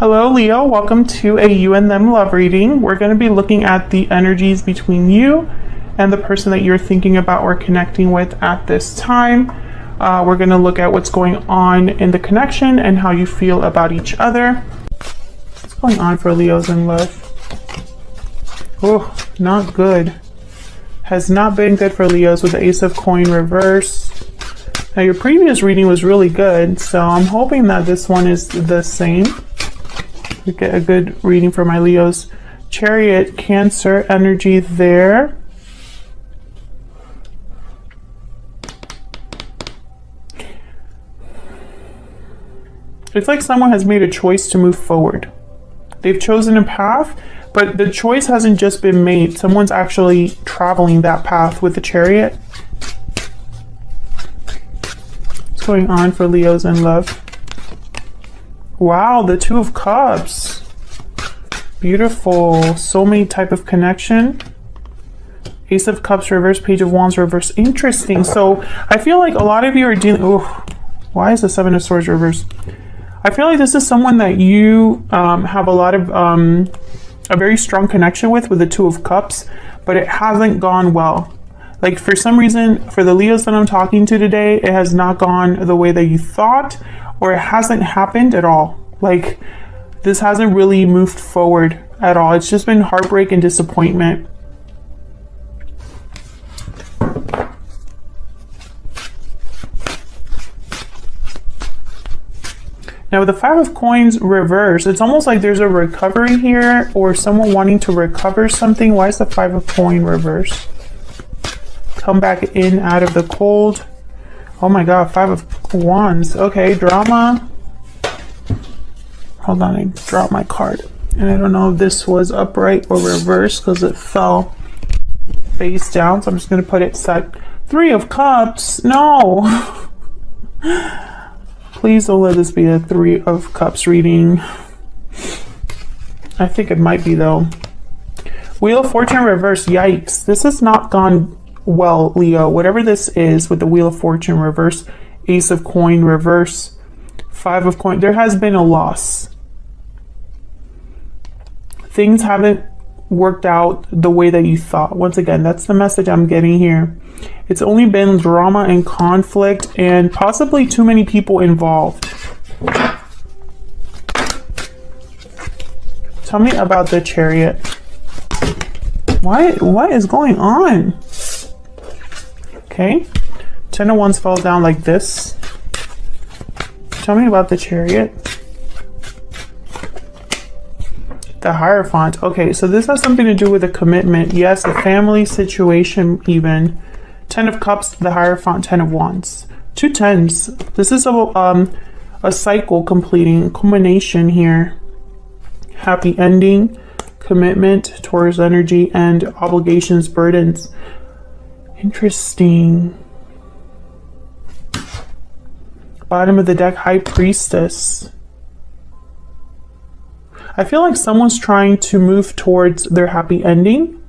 Hello Leo, welcome to a you and them love reading. We're going to be looking at the energies between you and the person that you're thinking about or connecting with at this time. We're going to look at what's going on in the connection and how you feel about each other. What's going on for Leos in love? Oh, not good. Has not been good for Leos with the Ace of Coin reverse. Now your previous reading was really good, so I'm hoping that this one is the same. We get a good reading for my Leos. Chariot, Cancer energy there. It's like someone has made a choice to move forward. They've chosen a path, but the choice hasn't just been made. Someone's actually traveling that path with the Chariot. What's going on for Leos in love? Wow, the Two of Cups. Beautiful. Soulmate type of connection. Ace of Cups reverse, Page of Wands reverse. Interesting. So I feel like a lot of you are dealing... Oh, why is the Seven of Swords reverse? I feel like this is someone that you have a lot of... a very strong connection with the Two of Cups, but it hasn't gone well. Like for some reason, for the Leos that I'm talking to today, it has not gone the way that you thought, or it hasn't happened at all. Like this hasn't really moved forward at all. It's just been heartbreak and disappointment. Now with the Five of Coins reverse, it's almost like there's a recovery here or someone wanting to recover something. Why is the Five of Coin reverse? Come back in out of the cold. Oh my God, Five of Wands. Okay, drama. Hold on, I dropped my card. And I don't know if this was upright or reverse because it fell face down. So I'm just going to put it side. Three of Cups. No. Please don't let this be a Three of Cups reading. I think it might be though. Wheel of Fortune reverse. Yikes. This has not gone well, Leo. Whatever this is with the Wheel of Fortune reverse, Ace of Coin reverse, Five of Coin. There has been a loss. Things haven't worked out the way that you thought. Once again, that's the message I'm getting here. It's only been drama and conflict and possibly too many people involved. Tell me about the Chariot. What is going on? Okay. Ten of Wands falls down like this. Tell me about the Chariot. The Hierophant. Okay, so this has something to do with a commitment. Yes, a family situation even. Ten of Cups, the Hierophant, Ten of Wands. Two tens. This is a cycle completing, culmination here. Happy ending, commitment, Taurus energy, and obligations, burdens. Interesting. Bottom of the deck, High Priestess. I feel like someone's trying to move towards their happy ending,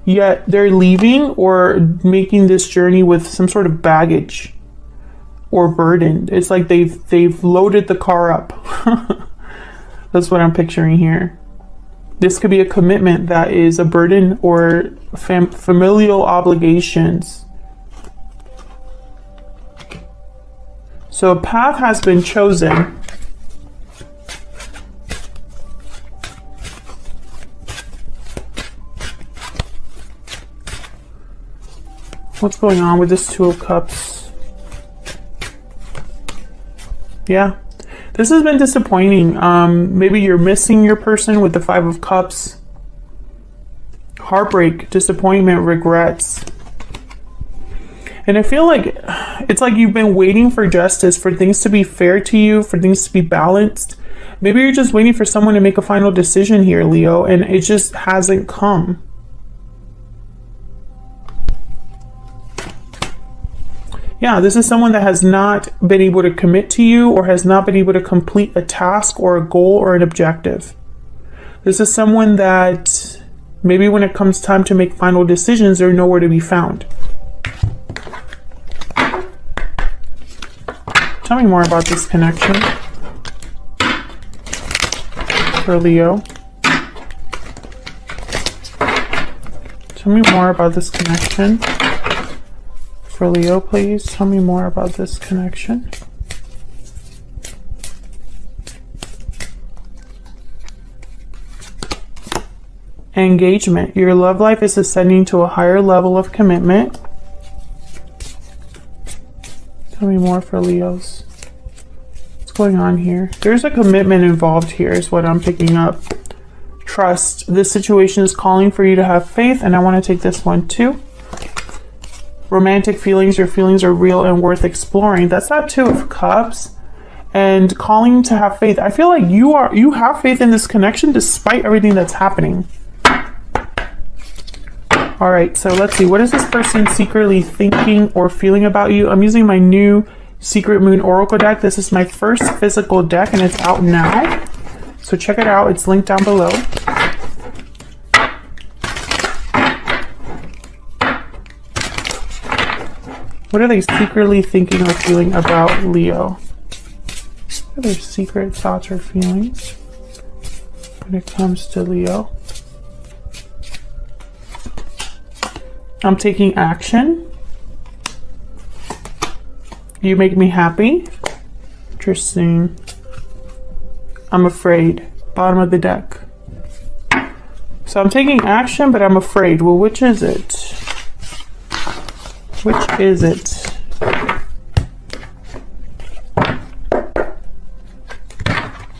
yet they're leaving or making this journey with some sort of baggage or burden. It's like they've loaded the car up. That's what I'm picturing here. This could be a commitment that is a burden or familial obligations. So a path has been chosen. What's going on with this Two of Cups? Yeah, this has been disappointing. Maybe you're missing your person with the Five of Cups. Heartbreak, disappointment, regrets. And I feel like it's like you've been waiting for justice, for things to be fair to you, for things to be balanced. Maybe you're just waiting for someone to make a final decision here, Leo, and it just hasn't come. Yeah, this is someone that has not been able to commit to you or has not been able to complete a task or a goal or an objective. This is someone that maybe when it comes time to make final decisions, they're nowhere to be found. Tell me more about this connection. for Leo. Tell me more about this connection. For Leo, please. Tell me more about this connection. Engagement. Your love life is ascending to a higher level of commitment. Tell me more for Leos. What's going on here? There's a commitment involved here is what I'm picking up. Trust. This situation is calling for you to have faith, and I want to take this one too. Romantic feelings. Your feelings are real and worth exploring. That's that Two of Cups. And calling to have faith. I feel like you have faith in this connection despite everything that's happening. All right, so let's see. What is this person secretly thinking or feeling about you? I'm using my new Secret Moon Oracle deck. This is my first physical deck, and it's out now. So check it out. It's linked down below. What are they secretly thinking or feeling about Leo? What are their secret thoughts or feelings when it comes to Leo? I'm taking action. You make me happy. Interesting. I'm afraid. Bottom of the deck. So I'm taking action, but I'm afraid. Well, which is it? Which is it?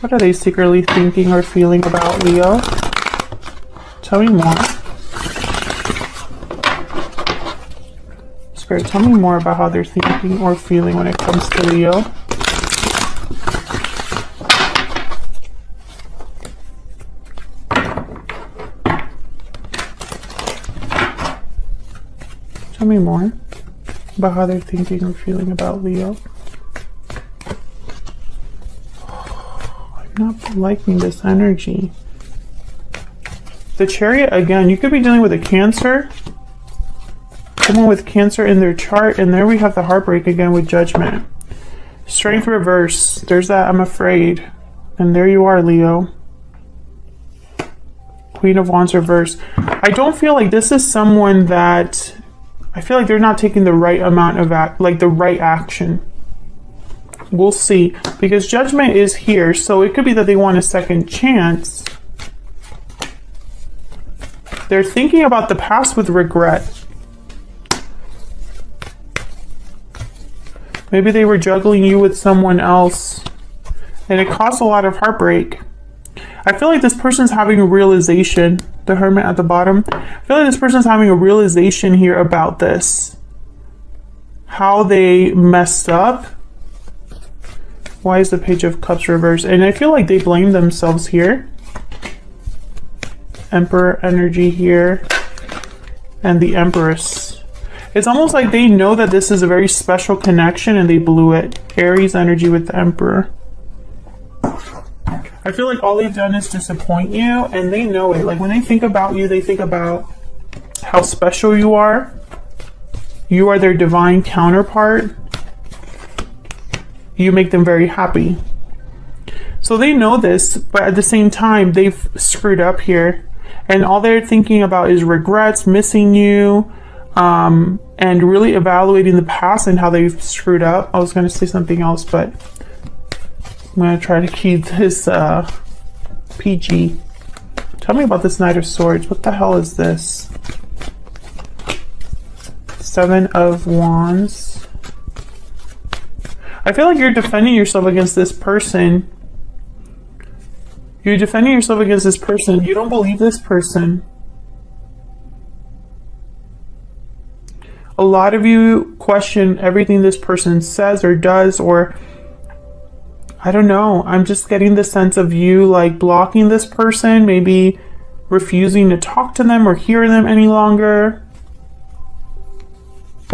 What are they secretly thinking or feeling about Leo? Tell me more. Spirit, tell me more about how they're thinking or feeling when it comes to Leo. Tell me more about how they're thinking or feeling about Leo. I'm not liking this energy. The Chariot, again, you could be dealing with a Cancer. Someone with Cancer in their chart, and there we have the heartbreak again with Judgment. Strength reverse. There's that I'm afraid. And there you are, Leo. Queen of Wands reverse. I don't feel like this is someone that... I feel like they're not taking the right amount of the right action. We'll see. Because Judgment is here, so it could be that they want a second chance. They're thinking about the past with regret. Maybe they were juggling you with someone else, and it caused a lot of heartbreak. I feel like this person's having a realization. The Hermit at the bottom. I feel like this person's having a realization here about this. How they messed up. Why is the Page of Cups reversed? And I feel like they blame themselves here. Emperor energy here. And the Empress. It's almost like they know that this is a very special connection and they blew it. Aries energy with the Emperor. I feel like all they've done is disappoint you, and they know it. Like when they think about you, they think about how special you are. You are their divine counterpart. You make them very happy. So they know this, but at the same time, they've screwed up here. And all they're thinking about is regrets, missing you, and really evaluating the past and how they've screwed up. I was going to say something else, but I'm going to try to keep this PG. Tell me about this Knight of Swords. What the hell is this? Seven of Wands. I feel like you're defending yourself against this person. You're defending yourself against this person. You don't believe this person. A lot of you question everything this person says or does, or I don't know. I'm just getting the sense of you like blocking this person, maybe refusing to talk to them or hear them any longer.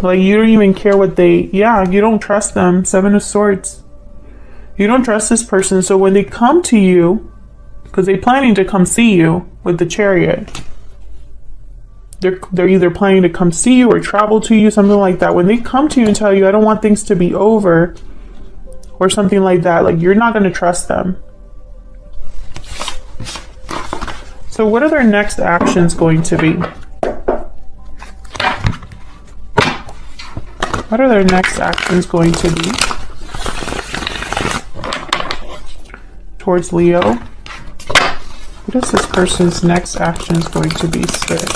Like you don't even care what they, you don't trust them. Seven of Swords. You don't trust this person. So when they come to you, because they're planning to come see you with the Chariot. They're either planning to come see you or travel to you, something like that. When they come to you and tell you, I don't want things to be over, or something like that, like you're not going to trust them. So what are their next actions going to be? What are their next actions going to be towards Leo? What is this person's next actions going to be, Spirit?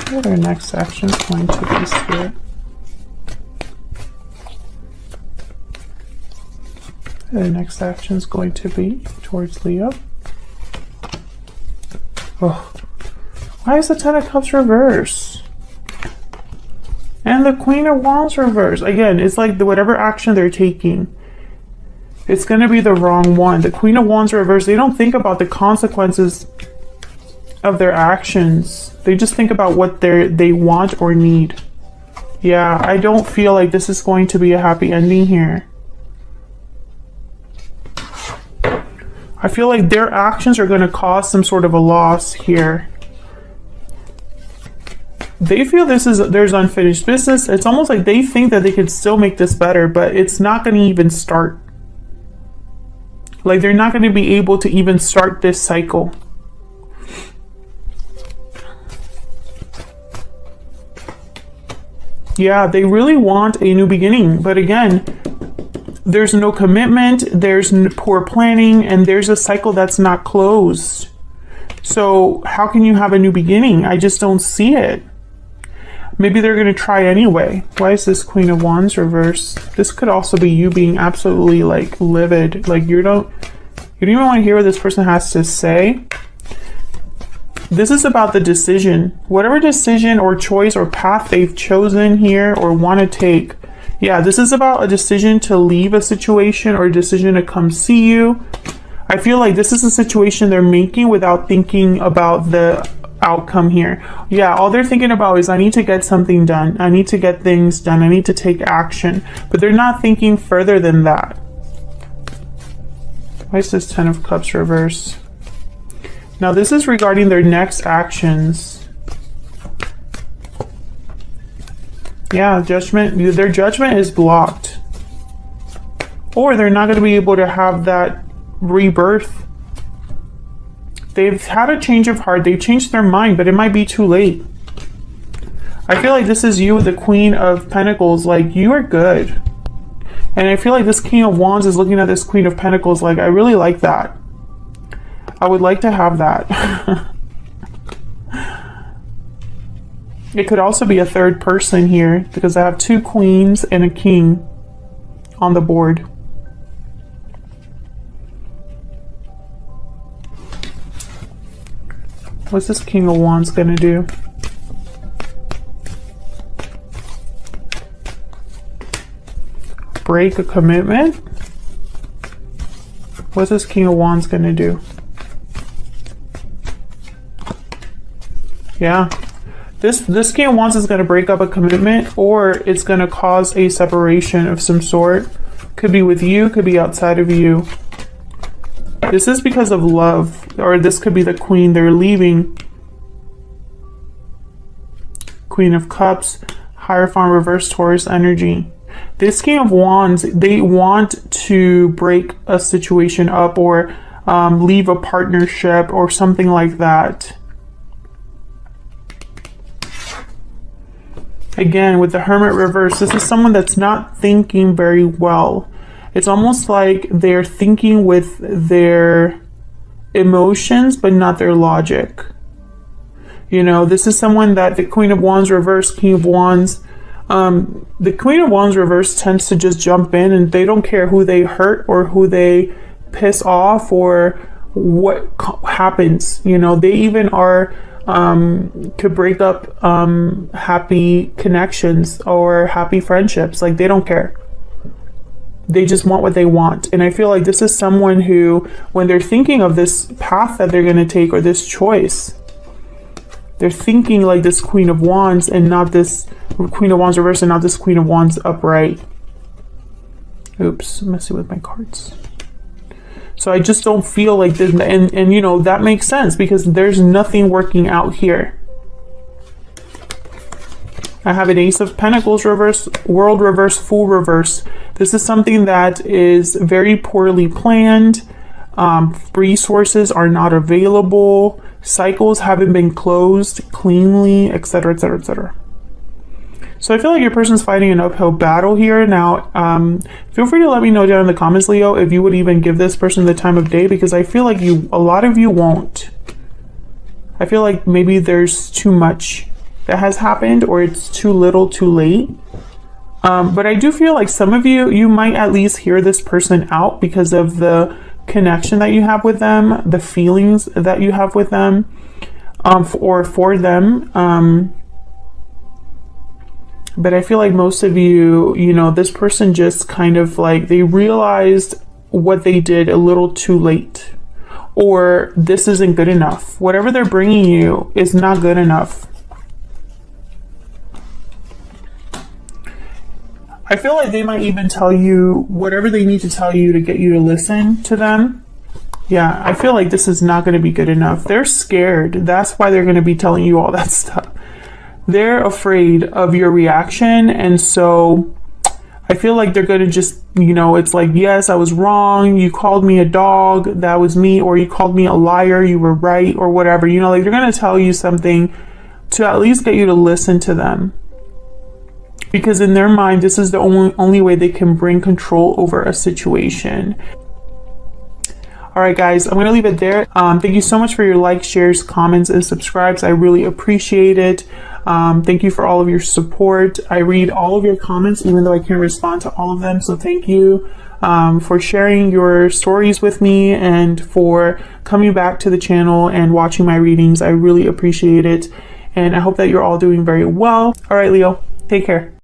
What are their next actions going to be, Spirit? What are their next actions going to be towards Leo? Oh, why is the Ten of Cups reversed? And the Queen of Wands reversed. Again, it's like whatever action they're taking, it's going to be the wrong one. The Queen of Wands reversed. They don't think about the consequences of their actions. They just think about what they want or need. Yeah, I don't feel like this is going to be a happy ending here. I feel like their actions are going to cause some sort of a loss here. They feel there's unfinished business. It's almost like they think that they could still make this better, but it's not going to even start. Like they're not going to be able to even start this cycle. Yeah, they really want a new beginning, but again, there's no commitment, there's poor planning, and there's a cycle that's not closed. So how can you have a new beginning? I just don't see it. Maybe they're going to try anyway. Why is this Queen of Wands reversed? This could also be you being absolutely like livid. Like you don't even want to hear what this person has to say. This is about the decision. Whatever decision or choice or path they've chosen here or want to take. Yeah, this is about a decision to leave a situation or a decision to come see you. I feel like this is a situation they're making without thinking about the outcome here. Yeah, all they're thinking about is I need to get something done. I need to get things done. I need to take action. But they're not thinking further than that. Why is this Ten of Cups reversed? Now this is regarding their next actions. Yeah, judgment. Their judgment is blocked. Or they're not going to be able to have that rebirth. They've had a change of heart. They've changed their mind, but it might be too late. I feel like this is you with the Queen of Pentacles. Like, you are good. And I feel like this King of Wands is looking at this Queen of Pentacles like, I really like that. I would like to have that. It could also be a third person here because I have two queens and a king on the board. What's this King of Wands gonna do? Break a commitment? What's this King of Wands gonna do? Yeah. This King of Wands is going to break up a commitment, or it's going to cause a separation of some sort. Could be with you, could be outside of you. This is because of love, or this could be the Queen they're leaving. Queen of Cups, Hierophant, reverse Taurus energy. This King of Wands, they want to break a situation up or leave a partnership or something like that. Again, with the Hermit reverse, this is someone that's not thinking very well. It's almost like they're thinking with their emotions, but not their logic. You know, this is someone that the Queen of Wands reverse, King of Wands. The Queen of Wands reverse tends to just jump in and they don't care who they hurt or who they piss off or what happens. You know, they even are... could break up happy connections or happy friendships. Like, they don't care. They just want what they want. And I feel like this is someone who, when they're thinking of this path that they're going to take or this choice, they're thinking like this Queen of Wands and not this Queen of Wands reverse and not this Queen of Wands upright. Oops, I'm messing with my cards. So I just don't feel like this, and you know, that makes sense because there's nothing working out here. I have an Ace of Pentacles reverse, World reverse, Fool reverse. This is something that is very poorly planned. Resources are not available. Cycles haven't been closed cleanly, etc., etc., etc. So I feel like your person's fighting an uphill battle here. Now, feel free to let me know down in the comments, Leo, if you would even give this person the time of day, because I feel like a lot of you won't. I feel like maybe there's too much that has happened, or it's too little too late. But I do feel like some of you might at least hear this person out because of the connection that you have with them, the feelings that you have with them, or for them. But I feel like most of you, this person just kind of like, they realized what they did a little too late, or this isn't good enough. Whatever they're bringing you is not good enough. I feel like they might even tell you whatever they need to tell you to get you to listen to them. Yeah, I feel like this is not going to be good enough. They're scared. That's why they're going to be telling you all that stuff. They're afraid of your reaction, and so I feel like they're going to just, it's like, yes, I was wrong, you called me a dog, that was me, or you called me a liar, you were right, or whatever. Like, they're going to tell you something to at least get you to listen to them, because in their mind, this is the only way they can bring control over a situation. All right, guys, I'm going to leave it there. Thank you so much for your likes, shares, comments, and subscribes. I really appreciate it. Thank you for all of your support. I read all of your comments, even though I can't respond to all of them. So thank you for sharing your stories with me and for coming back to the channel and watching my readings. I really appreciate it. And I hope that you're all doing very well. All right, Leo, take care.